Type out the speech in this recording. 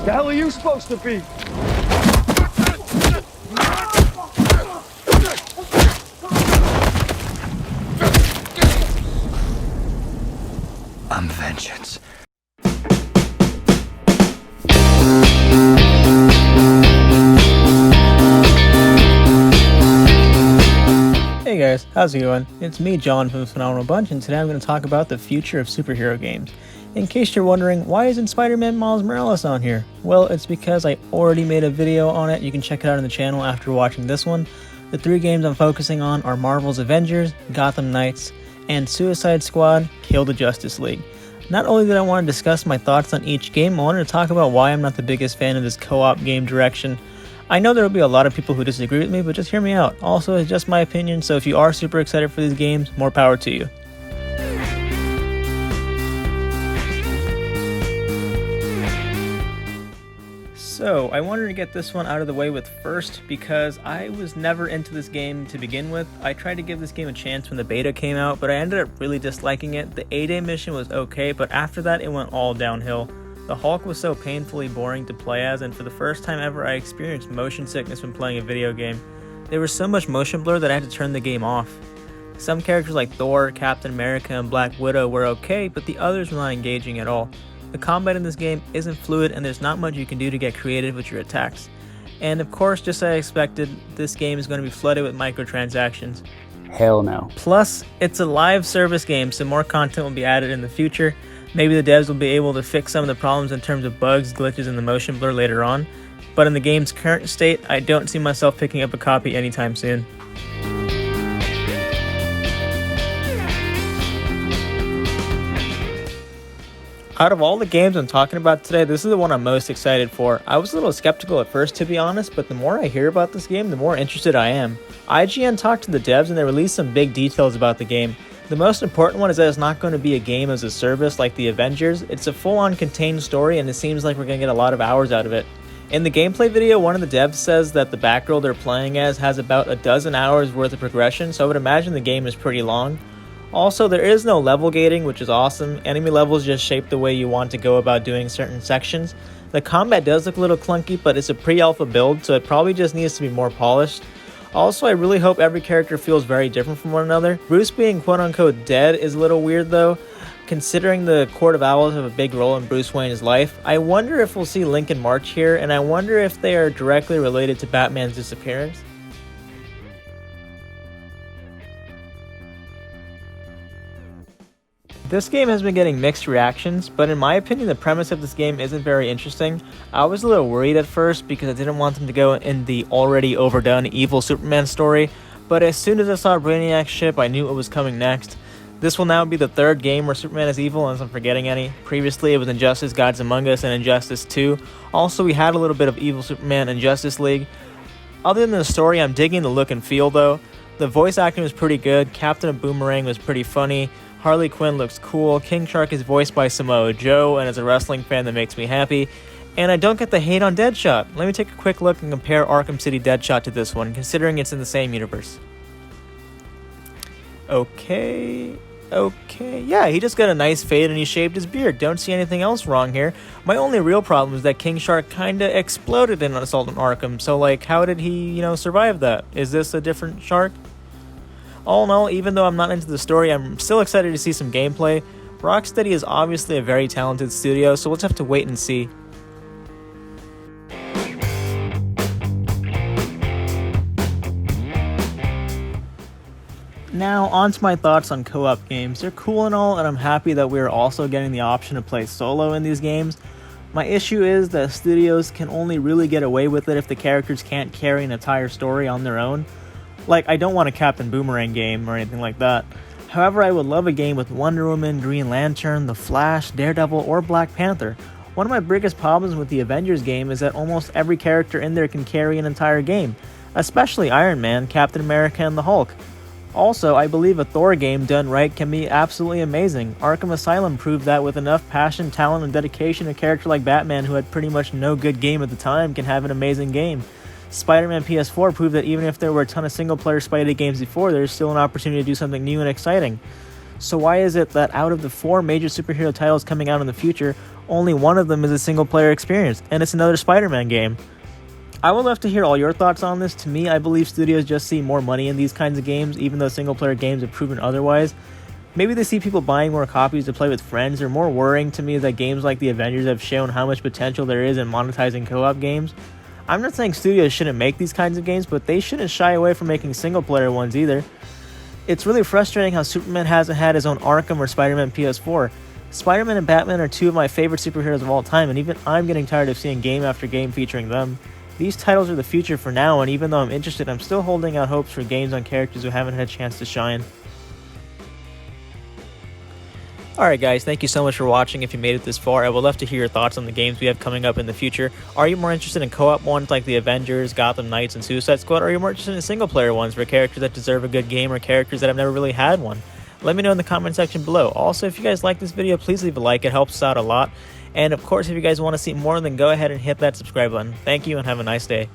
The hell are you supposed to be? I'm vengeance. Hey guys, how's it going? It's me, Jaan from the Phenomenal Bunch, and today I'm going to talk about the future of superhero games. In case you're wondering, why isn't Spider-Man Miles Morales on here? Well, it's because I already made a video on it. You can check it out on the channel after watching this one. The 3 games I'm focusing on are Marvel's Avengers, Gotham Knights, and Suicide Squad: Kill the Justice League. Not only did I want to discuss my thoughts on each game, I wanted to talk about why I'm not the biggest fan of this co-op game direction. I know there will be a lot of people who disagree with me, but just hear me out. Also, it's just my opinion, so if you are super excited for these games, more power to you. So, I wanted to get this one out of the way with first because I was never into this game to begin with. I tried to give this game a chance when the beta came out, but I ended up really disliking it. The A-Day mission was okay, but after that it went all downhill. The Hulk was so painfully boring to play as, and for the first time ever I experienced motion sickness when playing a video game. There was so much motion blur that I had to turn the game off. Some characters like Thor, Captain America, and Black Widow were okay, but the others were not engaging at all. The combat in this game isn't fluid, and there's not much you can do to get creative with your attacks. And of course, just as I expected, this game is going to be flooded with microtransactions. Hell no. Plus, it's a live service game, so more content will be added in the future. Maybe the devs will be able to fix some of the problems in terms of bugs, glitches, and the motion blur later on. But in the game's current state, I don't see myself picking up a copy anytime soon. Out of all the games I'm talking about today, this is the one I'm most excited for. I was a little skeptical at first, to be honest, but the more I hear about this game, the more interested I am. IGN talked to the devs and they released some big details about the game. The most important one is that it's not going to be a game as a service like the Avengers. It's a full-on contained story, and it seems like we're going to get a lot of hours out of it. In the gameplay video, one of the devs says that the Batgirl they're playing as has about a dozen hours worth of progression, so I would imagine the game is pretty long. Also, there is no level gating, which is awesome. Enemy levels just shape the way you want to go about doing certain sections. The combat does look a little clunky, but it's a pre-alpha build, so it probably just needs to be more polished. Also, I really hope every character feels very different from one another. Bruce being quote-unquote dead is a little weird though, considering the Court of Owls have a big role in Bruce Wayne's life. I wonder if we'll see Lincoln March here, and I wonder if they are directly related to Batman's disappearance. This game has been getting mixed reactions, but in my opinion the premise of this game isn't very interesting. I was a little worried at first because I didn't want them to go in the already overdone evil Superman story, but as soon as I saw Brainiac's ship I knew what was coming next. This will now be the 3rd game where Superman is evil, unless I'm forgetting any. Previously it was Injustice Gods Among Us and Injustice 2. Also we had a little bit of evil Superman in Justice League. Other than the story, I'm digging the look and feel though. The voice acting was pretty good, Captain Boomerang was pretty funny, Harley Quinn looks cool, King Shark is voiced by Samoa Joe, and as a wrestling fan that makes me happy. And I don't get the hate on Deadshot. Let me take a quick look and compare Arkham City Deadshot to this one, considering it's in the same universe. Okay, yeah, he just got a nice fade and he shaved his beard. Don't see anything else wrong here. My only real problem is that King Shark kinda exploded in Assault on Arkham, so like, how did he, survive that? Is this a different shark? All in all, even though I'm not into the story, I'm still excited to see some gameplay. Rocksteady is obviously a very talented studio, so we'll just have to wait and see. Now, on to my thoughts on co-op games. They're cool and all, and I'm happy that we're also getting the option to play solo in these games. My issue is that studios can only really get away with it if the characters can't carry an entire story on their own. Like, I don't want a Captain Boomerang game or anything like that. However, I would love a game with Wonder Woman, Green Lantern, The Flash, Daredevil, or Black Panther. One of my biggest problems with the Avengers game is that almost every character in there can carry an entire game, especially Iron Man, Captain America, and the Hulk. Also, I believe a Thor game done right can be absolutely amazing. Arkham Asylum proved that with enough passion, talent, and dedication, a character like Batman, who had pretty much no good game at the time, can have an amazing game. Spider-Man PS4 proved that even if there were a ton of single-player Spidey games before, there's still an opportunity to do something new and exciting. So why is it that out of the 4 major superhero titles coming out in the future, only one of them is a single player experience, and it's another Spider-Man game? I would love to hear all your thoughts on this. To me, I believe studios just see more money in these kinds of games, even though single player games have proven otherwise. Maybe they see people buying more copies to play with friends, or more worrying to me that games like the Avengers have shown how much potential there is in monetizing co-op games. I'm not saying studios shouldn't make these kinds of games, but they shouldn't shy away from making single player ones either. It's really frustrating how Superman hasn't had his own Arkham or Spider-Man PS4. Spider-Man and Batman are 2 of my favorite superheroes of all time, and even I'm getting tired of seeing game after game featuring them. These titles are the future for now, and even though I'm interested, I'm still holding out hopes for games on characters who haven't had a chance to shine. Alright guys, thank you so much for watching. If you made it this far, I would love to hear your thoughts on the games we have coming up in the future. Are you more interested in co-op ones like the Avengers, Gotham Knights, and Suicide Squad, or are you more interested in single player ones for characters that deserve a good game or characters that have never really had one? Let me know in the comment section below. Also, if you guys like this video, please leave a like. It helps us out a lot. And of course, if you guys want to see more, then go ahead and hit that subscribe button. Thank you and have a nice day.